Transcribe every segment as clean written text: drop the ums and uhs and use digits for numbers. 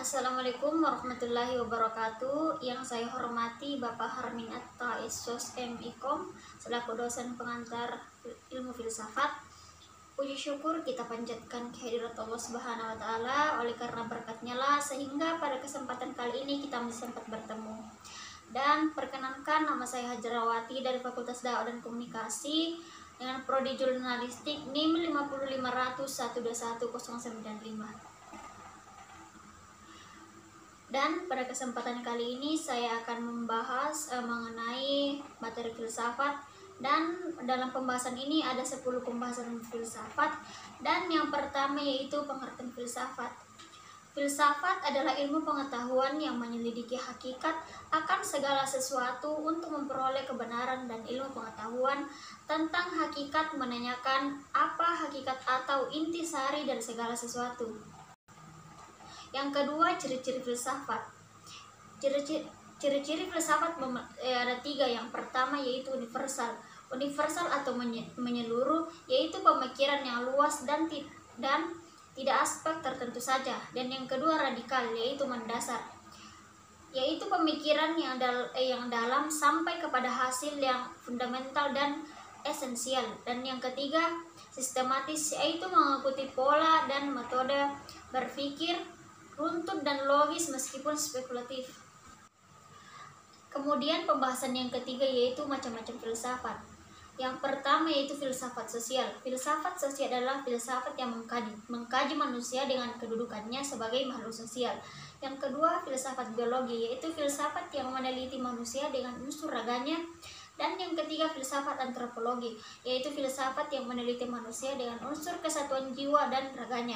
Assalamualaikum warahmatullahi wabarakatuh. Yang saya hormati Bapak Harmin Atta Sos M.Ikom selaku dosen pengantar ilmu filsafat. Puji syukur kita panjatkan kehadirat Allah Subhanahu wa taala, oleh karena berkatnya lah sehingga pada kesempatan kali ini kita masih sempat bertemu. Dan perkenankan, nama saya Hajrawati dari Fakultas Dakwah dan Komunikasi dengan prodi jurnalistik NIM 55051211095. Dan pada kesempatan kali ini saya akan membahas mengenai materi filsafat, dan dalam pembahasan ini ada 10 pembahasan filsafat. Dan yang pertama yaitu pengertian filsafat. Filsafat adalah ilmu pengetahuan yang menyelidiki hakikat akan segala sesuatu untuk memperoleh kebenaran, dan ilmu pengetahuan tentang hakikat menanyakan apa hakikat atau intisari dari segala sesuatu. Yang kedua, ciri-ciri filsafat. Ciri-ciri filsafat ada 3. Yang pertama yaitu universal. Universal atau menyeluruh, yaitu pemikiran yang luas dan tidak aspek tertentu saja. Dan yang kedua, radikal, yaitu mendasar, yaitu pemikiran yang dalam sampai kepada hasil yang fundamental dan esensial. Dan yang ketiga, sistematis, yaitu mengikuti pola dan metode berpikir runtut dan logis meskipun spekulatif. Kemudian pembahasan yang ketiga yaitu macam-macam filsafat. Yang pertama yaitu filsafat sosial. Filsafat sosial adalah filsafat yang mengkaji manusia dengan kedudukannya sebagai makhluk sosial. Yang kedua, filsafat biologi, yaitu filsafat yang meneliti manusia dengan unsur raganya. Dan yang ketiga, filsafat antropologi, yaitu filsafat yang meneliti manusia dengan unsur kesatuan jiwa dan raganya.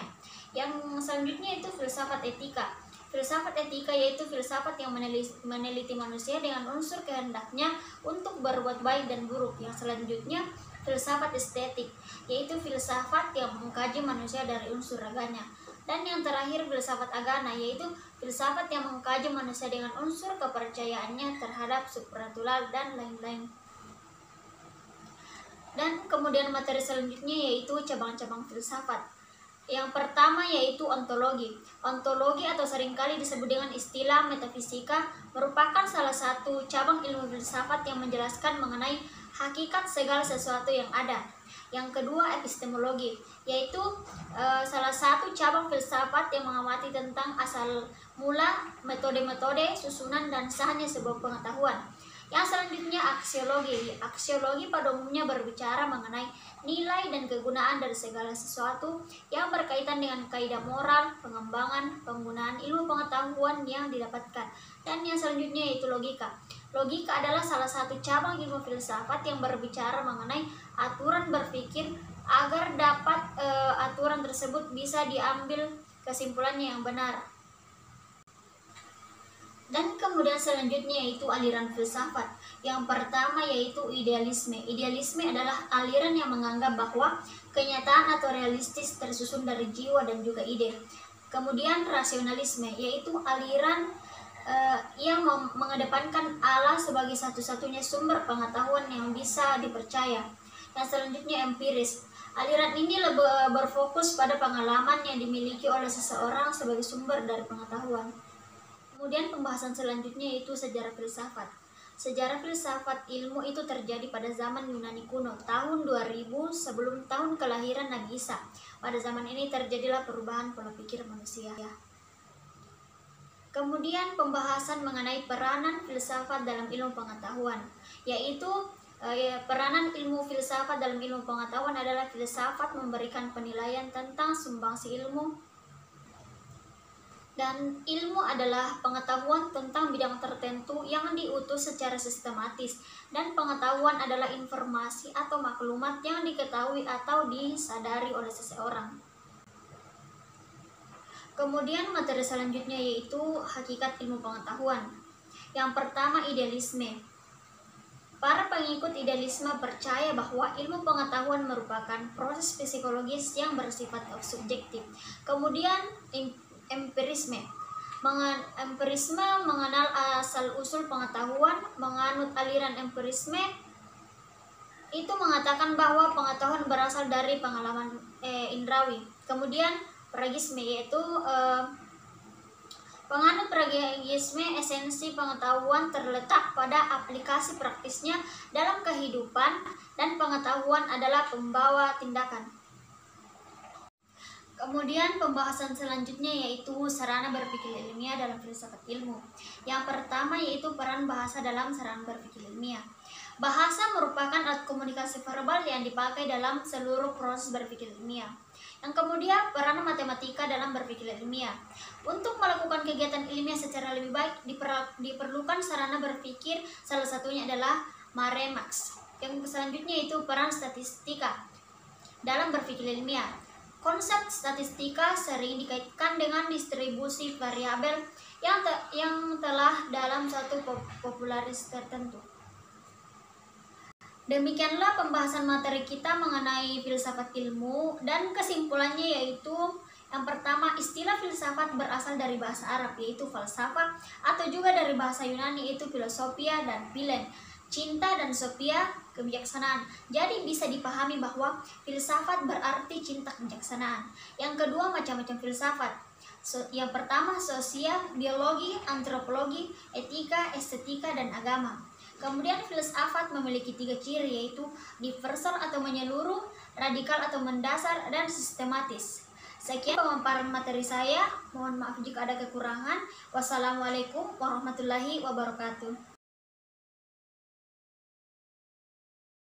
Yang selanjutnya itu filsafat etika. Filsafat etika yaitu filsafat yang meneliti manusia dengan unsur kehendaknya untuk berbuat baik dan buruk. Yang selanjutnya filsafat estetik, yaitu filsafat yang mengkaji manusia dari unsur raganya. Dan yang terakhir filsafat agama, yaitu filsafat yang mengkaji manusia dengan unsur kepercayaannya terhadap supranatural dan lain-lain. Dan kemudian materi selanjutnya yaitu cabang-cabang filsafat. Yang pertama yaitu ontologi. Ontologi atau seringkali disebut dengan istilah metafisika merupakan salah satu cabang ilmu filsafat yang menjelaskan mengenai hakikat segala sesuatu yang ada. Yang kedua, epistemologi, yaitu salah satu cabang filsafat yang mengamati tentang asal mula, metode-metode, susunan, dan sahnya sebuah pengetahuan. Yang selanjutnya, aksiologi. Aksiologi pada umumnya berbicara mengenai nilai dan kegunaan dari segala sesuatu yang berkaitan dengan kaidah moral, pengembangan, penggunaan ilmu pengetahuan yang didapatkan. Dan yang selanjutnya yaitu logika. Logika adalah salah satu cabang ilmu filsafat yang berbicara mengenai aturan berpikir agar dapat aturan tersebut bisa diambil kesimpulannya yang benar. Dan kemudian selanjutnya yaitu aliran filsafat. Yang pertama yaitu idealisme. Idealisme adalah aliran yang menganggap bahwa kenyataan atau realistis tersusun dari jiwa dan juga ide. Kemudian rasionalisme, yaitu aliran yang mengedepankan Allah sebagai satu-satunya sumber pengetahuan yang bisa dipercaya. Yang selanjutnya empiris. Aliran ini lebih berfokus pada pengalaman yang dimiliki oleh seseorang sebagai sumber dari pengetahuan. Kemudian pembahasan selanjutnya yaitu sejarah filsafat. Sejarah filsafat ilmu itu terjadi pada zaman Yunani kuno, tahun 2000 sebelum tahun kelahiran Nabi Isa. Pada zaman ini terjadilah perubahan pola pikir manusia. Kemudian pembahasan mengenai peranan filsafat dalam ilmu pengetahuan, yaitu peranan ilmu filsafat dalam ilmu pengetahuan adalah filsafat memberikan penilaian tentang sumbangsi ilmu. Dan ilmu adalah pengetahuan tentang bidang tertentu yang diutus secara sistematis, dan pengetahuan adalah informasi atau maklumat yang diketahui atau disadari oleh seseorang. Kemudian materi selanjutnya yaitu hakikat ilmu pengetahuan. Yang pertama, idealisme. Para pengikut idealisme percaya bahwa ilmu pengetahuan merupakan proses psikologis yang bersifat subjektif. Kemudian empirisme. Empirisme mengenal asal-usul pengetahuan. Menganut aliran empirisme itu mengatakan bahwa pengetahuan berasal dari pengalaman indrawi. Kemudian pragisme, yaitu Penganut pragmatisme, esensi pengetahuan terletak pada aplikasi praktisnya dalam kehidupan, dan pengetahuan adalah pembawa tindakan. Kemudian pembahasan selanjutnya yaitu sarana berpikir ilmiah dalam filsafat ilmu. Yang pertama yaitu peran bahasa dalam sarana berpikir ilmiah. Bahasa merupakan alat komunikasi verbal yang dipakai dalam seluruh proses berpikir ilmiah. Yang kemudian peran matematika dalam berpikir ilmiah. Untuk melakukan kegiatan ilmiah secara lebih baik diperlukan sarana berpikir, salah satunya adalah mare max. Yang selanjutnya itu peran statistika dalam berpikir ilmiah. Konsep statistika sering dikaitkan dengan distribusi variabel yang telah dalam satu popularitas tertentu. Demikianlah pembahasan materi kita mengenai filsafat ilmu, dan kesimpulannya yaitu yang pertama, istilah filsafat berasal dari bahasa Arab yaitu falsafah, atau juga dari bahasa Yunani yaitu filosofia dan philen, cinta, dan sophia, kebijaksanaan. Jadi bisa dipahami bahwa filsafat berarti cinta kebijaksanaan. Yang kedua, macam-macam filsafat. Yang pertama, sosial, biologi, antropologi, etika, estetika, dan agama. Kemudian filsafat memiliki 3 ciri yaitu universal atau menyeluruh, radikal atau mendasar, dan sistematis. Sekian pemaparan materi saya. Mohon maaf jika ada kekurangan. Wassalamualaikum warahmatullahi wabarakatuh.